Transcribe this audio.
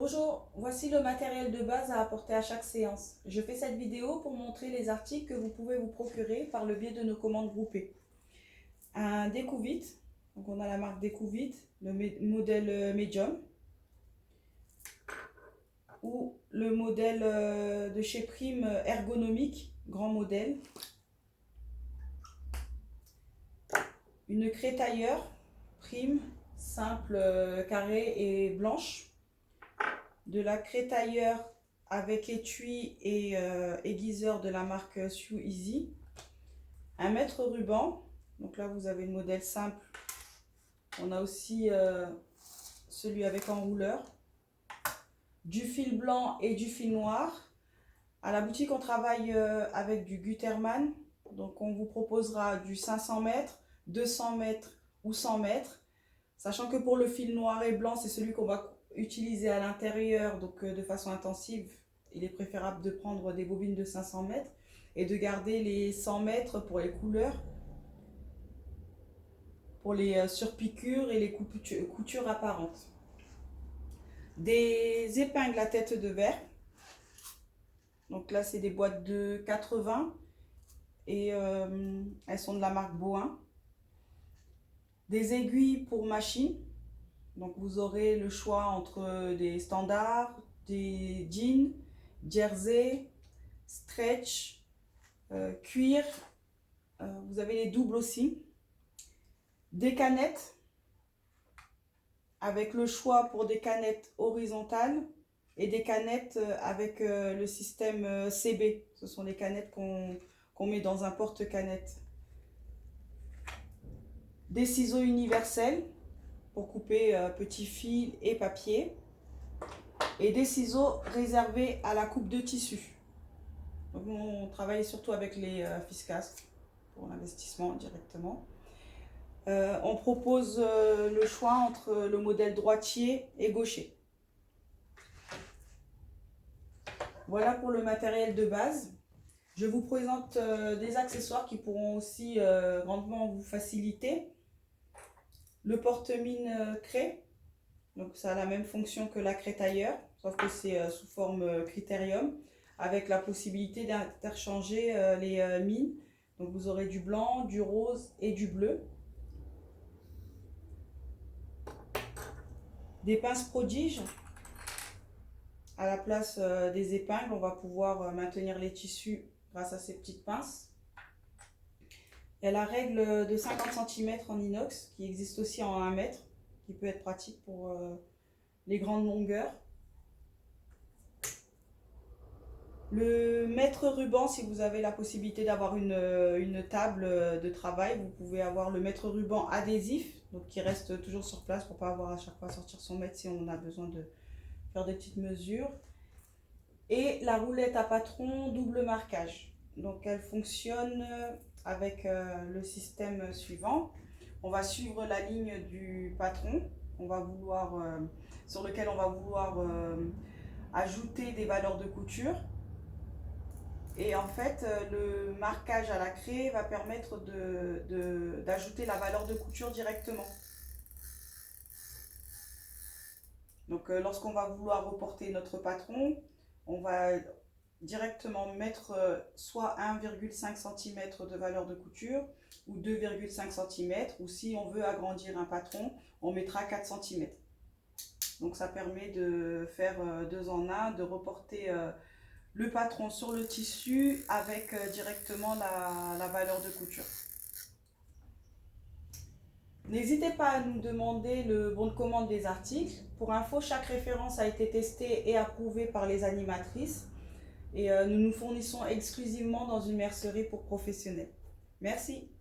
Bonjour, voici le matériel de base à apporter à chaque séance. Je fais cette vidéo pour montrer les articles que vous pouvez vous procurer par le biais de nos commandes groupées. Un découvite, donc on a la marque découvite, le modèle Medium, ou le modèle de chez Prime ergonomique, grand modèle. Une craie tailleur, Prime, simple, carrée et blanche. De la craie tailleur avec étui et aiguiseur de la marque Sue Easy. Un mètre ruban, donc là vous avez le modèle simple. On a aussi celui avec enrouleur. Du fil blanc et du fil noir. À la boutique on travaille avec du Gutermann. Donc on vous proposera du 500 mètres, 200 mètres ou 100 mètres. Sachant que pour le fil noir et blanc, c'est celui qu'on va utiliser à l'intérieur, donc de façon intensive, il est préférable de prendre des bobines de 500 mètres et de garder les 100 mètres pour les couleurs, pour les surpiqûres et les coutures apparentes. Des épingles à tête de verre. Donc là, c'est des boîtes de 80 et elles sont de la marque Boin. Des aiguilles pour machine. Donc vous aurez le choix entre des standards, des jeans, jersey, stretch, cuir. Vous avez les doubles aussi. Des canettes avec le choix pour des canettes horizontales et des canettes avec le système CB. Ce sont les canettes qu'on met dans un porte-canette. Des ciseaux universels pour couper petits fils et papier, et des ciseaux réservés à la coupe de tissu. Donc on travaille surtout avec les Fiscas pour l'investissement directement. On propose le choix entre le modèle droitier et gaucher. Voilà pour le matériel de base. Je vous présente des accessoires qui pourront aussi grandement vous faciliter. Le porte-mine craie. Donc ça a la même fonction que la craie tailleur, sauf que c'est sous forme critérium, avec la possibilité d'interchanger les mines. Donc vous aurez du blanc, du rose et du bleu. Des pinces prodiges. À la place des épingles, on va pouvoir maintenir les tissus grâce à ces petites pinces. Il y a la règle de 50 cm en inox qui existe aussi en 1 mètre, qui peut être pratique pour les grandes longueurs. Le mètre ruban, si vous avez la possibilité d'avoir une table de travail, vous pouvez avoir le mètre ruban adhésif, donc qui reste toujours sur place pour ne pas avoir à chaque fois sortir son mètre si on a besoin de faire des petites mesures. Et la roulette à patron double marquage. Donc elle fonctionne avec le système suivant. On va suivre la ligne du patron sur lequel on va vouloir ajouter des valeurs de couture. Et en fait, le marquage à la craie va permettre d'ajouter la valeur de couture directement. Donc lorsqu'on va vouloir reporter notre patron, on va directement mettre soit 1,5 cm de valeur de couture ou 2,5 cm, ou si on veut agrandir un patron, on mettra 4 cm. Donc ça permet de faire 2 en 1, de reporter le patron sur le tissu avec directement la valeur de couture. N'hésitez pas à nous demander le bon de commande des articles. Pour info, chaque référence a été testée et approuvée par les animatrices. Et nous nous fournissons exclusivement dans une mercerie pour professionnels. Merci.